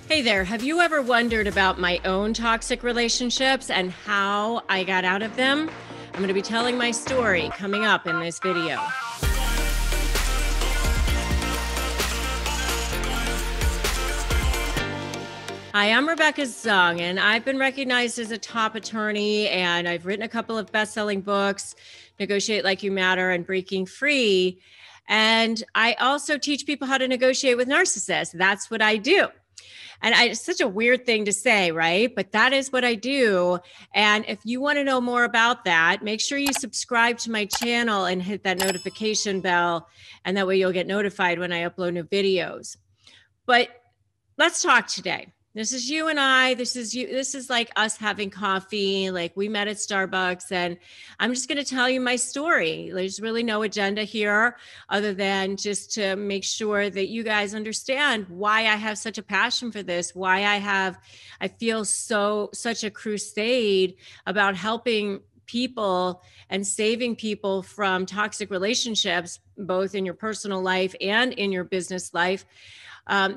Hey there, have you ever wondered about my own toxic relationships and how I got out of them? I'm going to be telling my story coming up in this video. Hi, I'm Rebecca Zung, and I've been recognized as a top attorney, and I've written a couple of best-selling books, Negotiate Like You Matter and Breaking Free. And I also teach people how to negotiate with narcissists. That's what I do. It's such a weird thing to say, right? But that is what I do. And if you want to know more about that, make sure you subscribe to my channel and hit that notification bell. And that way you'll get notified when I upload new videos. But let's talk today. This is you and I. This is you. This is like us having coffee. Like we met at Starbucks, and I'm just going to tell you my story. There's really no agenda here other than just to make sure that you guys understand why I have such a passion for this, why I feel such a crusade about helping people and saving people from toxic relationships, both in your personal life and in your business life.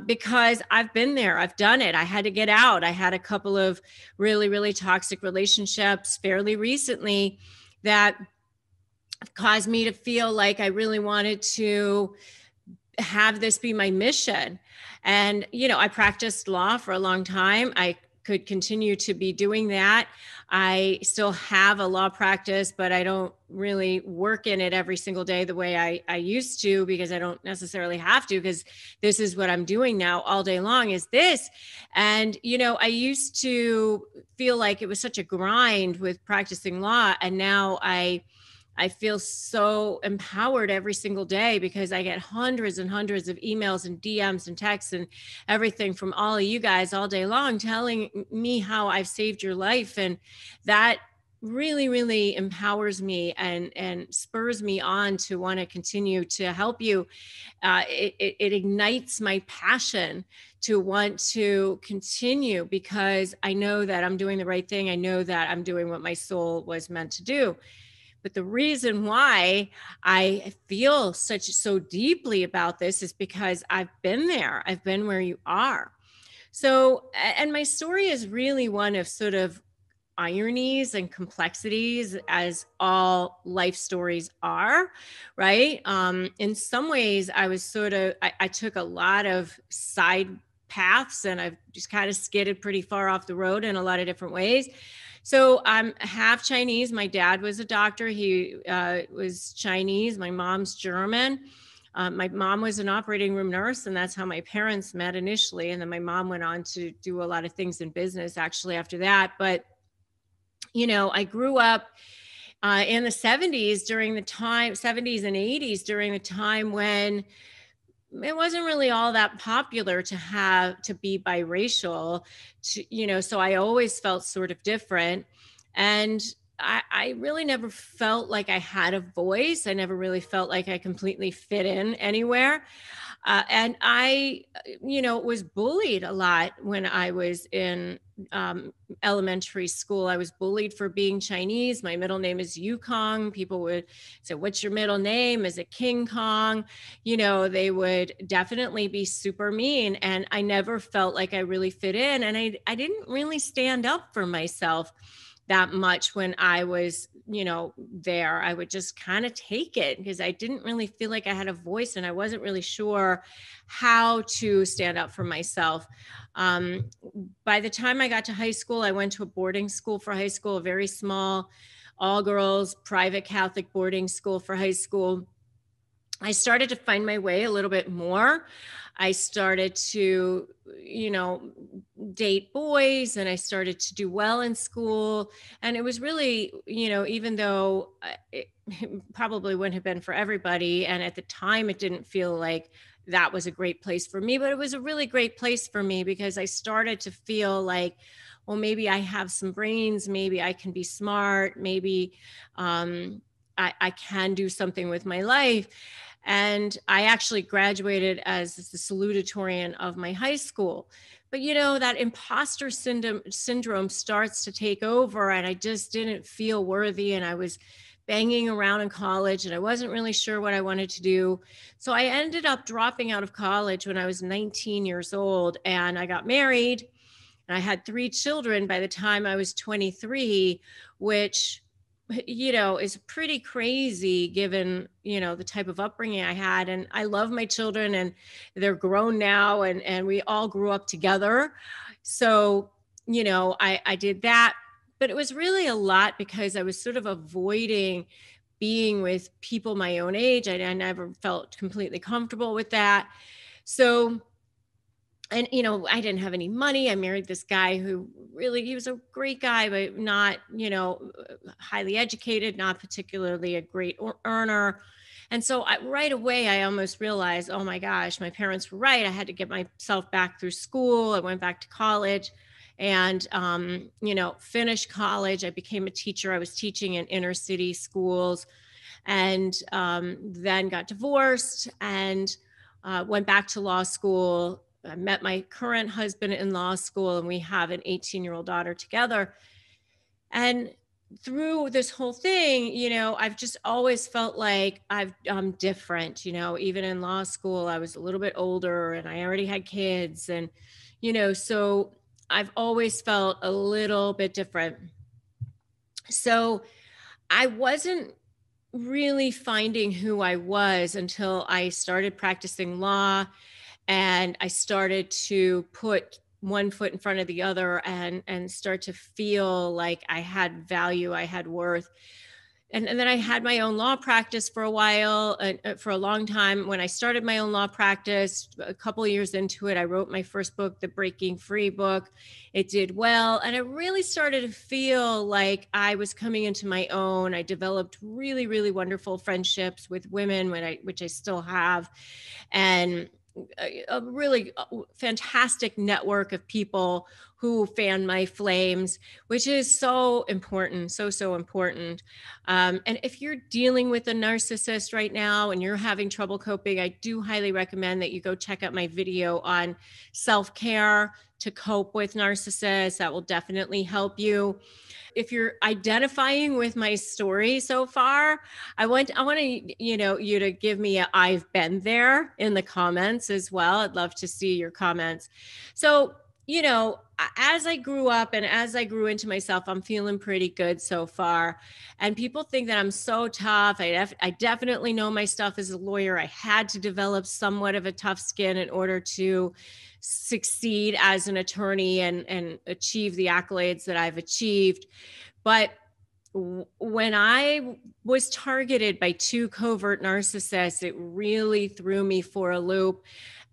Because I've been there, I've done it. I had to get out. I had a couple of really, really toxic relationships fairly recently that caused me to feel like I really wanted to have this be my mission. And, I practiced law for a long time. I could continue to be doing that. I still have a law practice, but I don't really work in it every single day the way I used to, because I don't necessarily have to, because this is what I'm doing now all day long is this. And, I used to feel like it was such a grind with practicing law. And now I feel so empowered every single day because I get hundreds and hundreds of emails and DMs and texts and everything from all of you guys all day long telling me how I've saved your life. And that really, really empowers me and spurs me on to want to continue to help you. It ignites my passion to want to continue because I know that I'm doing the right thing. I know that I'm doing what my soul was meant to do. But the reason why I feel so deeply about this is because I've been there. I've been where you are. So, and my story is really one of sort of ironies and complexities, as all life stories are, right? In some ways, I took a lot of side paths and I've just kind of skidded pretty far off the road in a lot of different ways. So I'm half Chinese. My dad was a doctor. He was Chinese. My mom's German. My mom was an operating room nurse, and that's how my parents met initially. And then my mom went on to do a lot of things in business actually after that. But, I grew up in the 70s during the time, 70s and 80s during the time when it wasn't really all that popular to be biracial, so I always felt sort of different. And I really never felt like I had a voice. I never really felt like I completely fit in anywhere. And I, was bullied a lot when I was in elementary school. I was bullied for being Chinese. My middle name is Yukong. People would say, "What's your middle name? Is it King Kong?" They would definitely be super mean. And I never felt like I really fit in. And I didn't really stand up for myself that much when I was, there. I would just kind of take it because I didn't really feel like I had a voice and I wasn't really sure how to stand up for myself. Um, by the time I got to high school, I went to a boarding school for high school, a very small, all girls, private Catholic boarding school for high school. I started to find my way a little bit more. I started to, date boys, and I started to do well in school. And it was really, even though it probably wouldn't have been for everybody. And at the time, it didn't feel like that was a great place for me, but it was a really great place for me because I started to feel like, well, maybe I have some brains, maybe I can be smart, maybe I can do something with my life. And I actually graduated as the salutatorian of my high school. But that imposter syndrome starts to take over, and I just didn't feel worthy. And I was banging around in college and I wasn't really sure what I wanted to do. So I ended up dropping out of college when I was 19 years old, and I got married and I had 3 children by the time I was 23, which, is pretty crazy given, the type of upbringing I had. And I love my children and they're grown now, and we all grew up together. So, I did that, but it was really a lot because I was sort of avoiding being with people my own age. I never felt completely comfortable with that. So, and I didn't have any money. I married this guy who really, he was a great guy, but not, highly educated, not particularly a great earner. And so right away, I almost realized, oh my gosh, my parents were right. I had to get myself back through school. I went back to college and, finished college. I became a teacher. I was teaching in inner city schools, and then got divorced and went back to law school. I met my current husband in law school, and we have an 18-year-old daughter together. And through this whole thing, I've just always felt like I'm different. Even in law school, I was a little bit older and I already had kids. And, so I've always felt a little bit different. So I wasn't really finding who I was until I started practicing law, and I started to put one foot in front of the other and start to feel like I had value, I had worth. And then I had my own law practice for a while, for a long time. When I started my own law practice, a couple of years into it, I wrote my first book, the Breaking Free book. It did well. And I really started to feel like I was coming into my own. I developed really, really wonderful friendships with women, which I still have. And a really fantastic network of people who fan my flames, which is so important, so important. And if you're dealing with a narcissist right now and you're having trouble coping, I do highly recommend that you go check out my video on self-care to cope with narcissists. That will definitely help you. If you're identifying with my story so far, I want to, you to give me a I've been there in the comments as well. I'd love to see your comments. So, as I grew up and as I grew into myself, I'm feeling pretty good so far. And people think that I'm so tough. I definitely know my stuff as a lawyer. I had to develop somewhat of a tough skin in order to succeed as an attorney and achieve the accolades that I've achieved. But when I was targeted by 2 covert narcissists, it really threw me for a loop.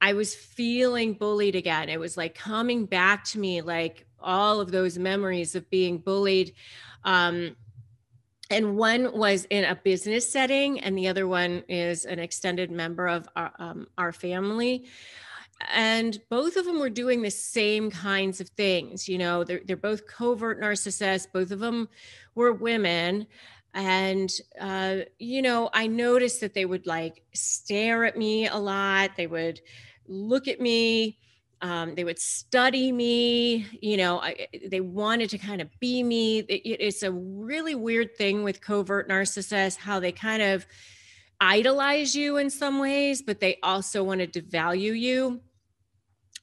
I was feeling bullied again. It was like coming back to me, like all of those memories of being bullied. And one was in a business setting, and the other one is an extended member of our family. And both of them were doing the same kinds of things. They're both covert narcissists. Both of them were women. And, I noticed that they would like stare at me a lot. They would look at me. They would study me. They wanted to kind of be me. It's a really weird thing with covert narcissists, how they kind of idolize you in some ways, but they also want to devalue you.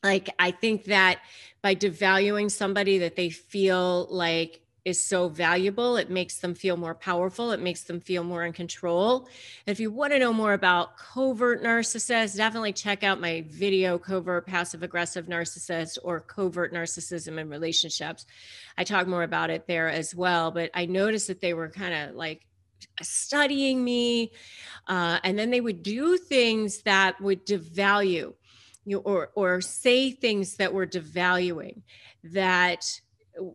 Like, I think that by devaluing somebody that they feel like is so valuable, it makes them feel more powerful. It makes them feel more in control. And if you want to know more about covert narcissists, definitely check out my video, Covert Passive Aggressive Narcissist, or Covert Narcissism in Relationships. I talk more about it there as well. But I noticed that they were kind of like studying me. And then they would do things that would devalue you, or say things that were devaluing, that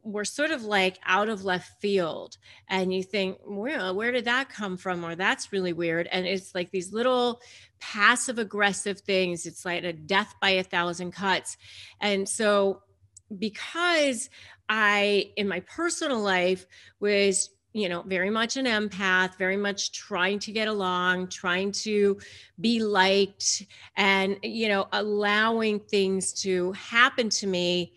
were sort of like out of left field. And you think, well, where did that come from? Or that's really weird. And it's like these little passive aggressive things. It's like a death by 1,000 cuts. And so because I, in my personal life, was very much an empath, very much trying to get along, trying to be liked, and, allowing things to happen to me.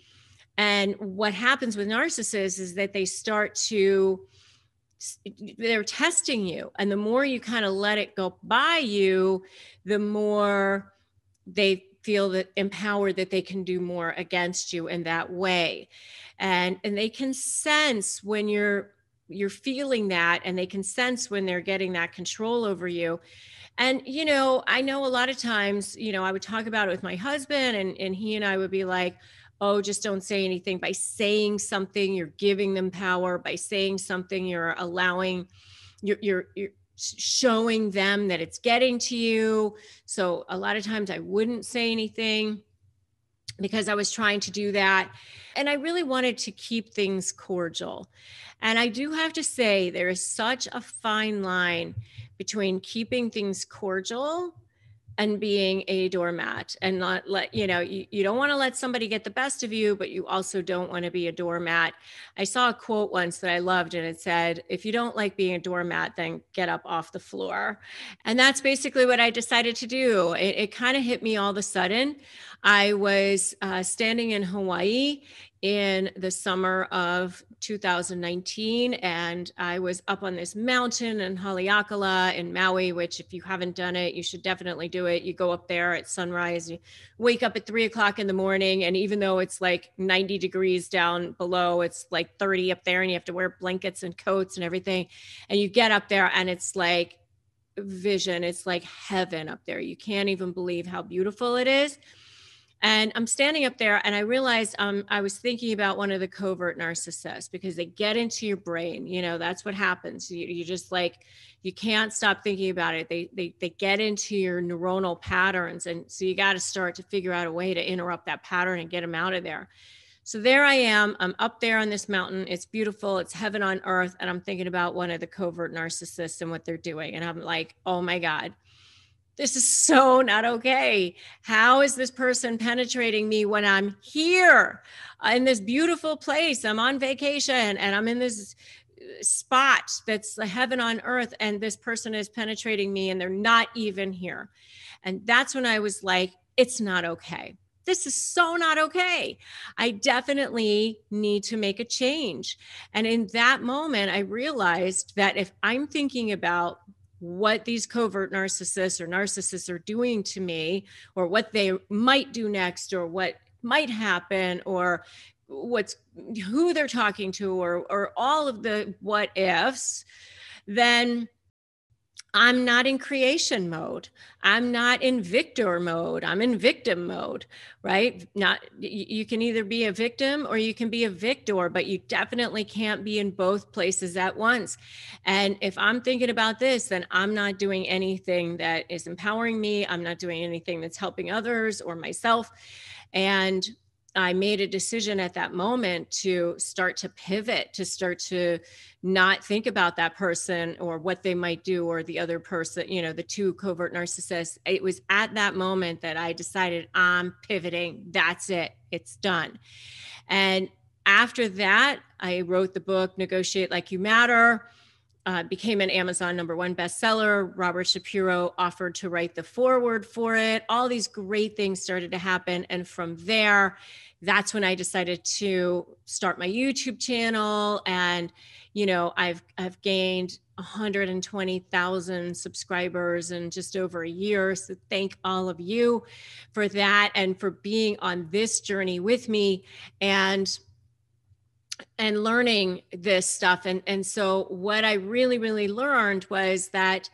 And what happens with narcissists is that they start to they're testing you. And the more you kind of let it go by you, the more they feel that empowered that they can do more against you in that way. And they can sense when you're feeling that, and they can sense when they're getting that control over you. And, I know a lot of times, I would talk about it with my husband, and he and I would be like, oh, just don't say anything. By saying something, you're giving them power. By saying something, you're allowing, you're showing them that it's getting to you. So a lot of times I wouldn't say anything because I was trying to do that. And I really wanted to keep things cordial. And I do have to say, there is such a fine line between keeping things cordial and being a doormat, and not let, you don't want to let somebody get the best of you, but you also don't want to be a doormat. I saw a quote once that I loved, and it said, if you don't like being a doormat, then get up off the floor. And that's basically what I decided to do. It kind of hit me all of a sudden. I was standing in Hawaii in the summer of 2019, and I was up on this mountain in Haleakala in Maui, which if you haven't done it, you should definitely do it. You go up there at sunrise, you wake up at 3 o'clock in the morning, and even though it's like 90 degrees down below, it's like 30 up there, and you have to wear blankets and coats and everything. And you get up there and it's like vision. It's like heaven up there. You can't even believe how beautiful it is. And I'm standing up there, and I realized I was thinking about one of the covert narcissists, because they get into your brain. That's what happens. You just like, you can't stop thinking about it. They get into your neuronal patterns. And so you got to start to figure out a way to interrupt that pattern and get them out of there. So there I am. I'm up there on this mountain. It's beautiful. It's heaven on earth. And I'm thinking about one of the covert narcissists and what they're doing. And I'm like, oh my God, this is so not okay. How is this person penetrating me when I'm here in this beautiful place? I'm on vacation and I'm in this spot that's the heaven on earth, and this person is penetrating me and they're not even here. And that's when I was like, it's not okay. This is so not okay. I definitely need to make a change. And in that moment, I realized that if I'm thinking about what these covert narcissists are doing to me, or what they might do next, or what might happen, or who they're talking to, or all of the what ifs, then I'm not in creation mode. I'm not in victor mode. I'm in victim mode, right? You can either be a victim or you can be a victor, but you definitely can't be in both places at once. And if I'm thinking about this, then I'm not doing anything that is empowering me. I'm not doing anything that's helping others or myself. And I made a decision at that moment to start to pivot, to start to not think about that person or what they might do, or the other person, the two covert narcissists. It was at that moment that I decided I'm pivoting. That's it. It's done. And after that, I wrote the book, Negotiate Like You Matter. Became an Amazon #1 bestseller. Robert Shapiro offered to write the foreword for it. All these great things started to happen. And from there, that's when I decided to start my YouTube channel. And, I've gained 120,000 subscribers in just over a year. So thank all of you for that, and for being on this journey with me. And learning this stuff. And so what I really, really learned was that,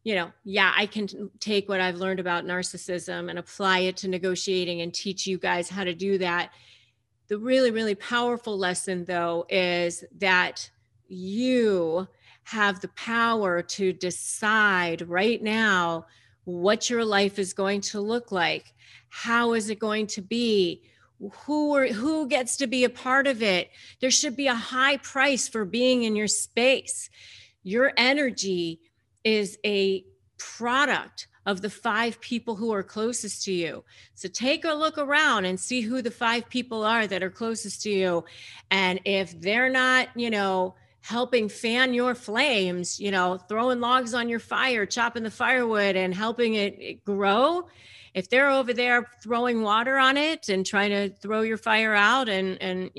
I can take what I've learned about narcissism and apply it to negotiating and teach you guys how to do that. The really, really powerful lesson, though, is that you have the power to decide right now what your life is going to look like. How is it going to be? Who gets to be a part of it? There should be a high price for being in your space. Your energy is a product of the 5 people who are closest to you. So take a look around and see who the 5 people are that are closest to you. And if they're not, helping fan your flames, throwing logs on your fire, chopping the firewood and helping it grow, if they're over there throwing water on it and trying to throw your fire out and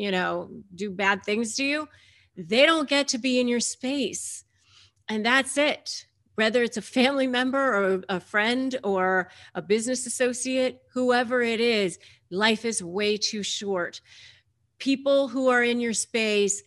do bad things to you, they don't get to be in your space. And that's it. Whether it's a family member or a friend or a business associate, whoever it is, life is way too short. People who are in your space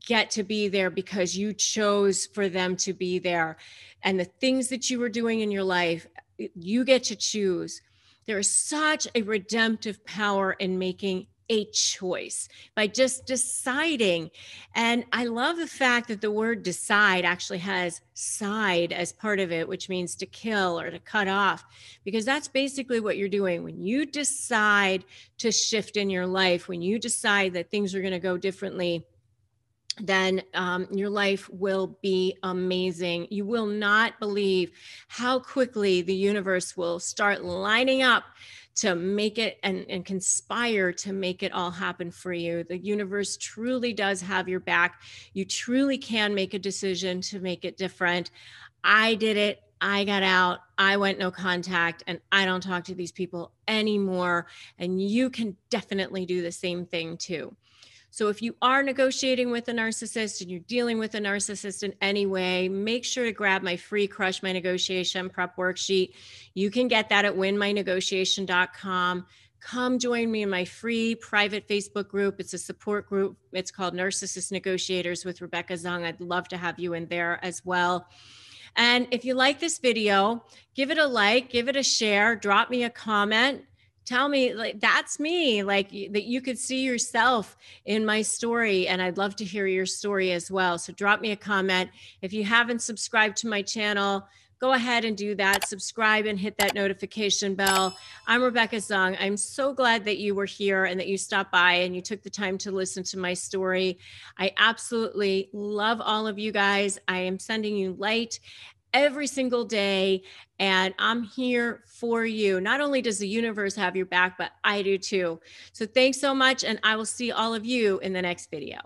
get to be there because you chose for them to be there. And the things that you were doing in your life, you get to choose. There is such a redemptive power in making a choice by just deciding. And I love the fact that the word decide actually has side as part of it, which means to kill or to cut off, because that's basically what you're doing. When you decide to shift in your life, when you decide that things are going to go differently, then your life will be amazing. You will not believe how quickly the universe will start lining up to make it and conspire to make it all happen for you. The universe truly does have your back. You truly can make a decision to make it different. I did it. I got out. I went no contact, and I don't talk to these people anymore. And you can definitely do the same thing too. So if you are negotiating with a narcissist and you're dealing with a narcissist in any way, make sure to grab my free Crush My Negotiation prep worksheet. You can get that at winmynegotiation.com. Come join me in my free private Facebook group. It's a support group. It's called Narcissist Negotiators with Rebecca Zung. I'd love to have you in there as well. And if you like this video, give it a like, give it a share, drop me a comment. Tell me, like, that's me, like that you could see yourself in my story. And I'd love to hear your story as well. So drop me a comment. If you haven't subscribed to my channel, go ahead and do that. Subscribe and hit that notification bell. I'm Rebecca Zung. I'm so glad that you were here and that you stopped by and you took the time to listen to my story. I absolutely love all of you guys. I am sending you light every single day, and I'm here for you. Not only does the universe have your back, but I do too. So thanks so much, and I will see all of you in the next video.